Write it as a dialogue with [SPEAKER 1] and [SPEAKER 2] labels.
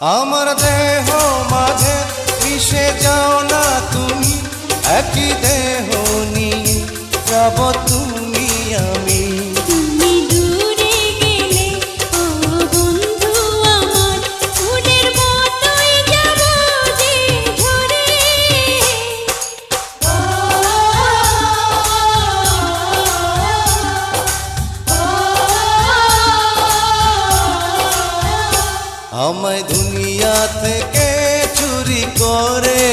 [SPEAKER 1] আমার দেহ মাঝে মিশে যাও না তুমি, একই দেহ নিয়ে যাব তুমি আমি।
[SPEAKER 2] তুমি দূরে গেলে ও বন্ধু আমার, ফুলের মতোই যাব যে ঝরে।
[SPEAKER 1] আমায় দুনিয়া থেকে চুরি করে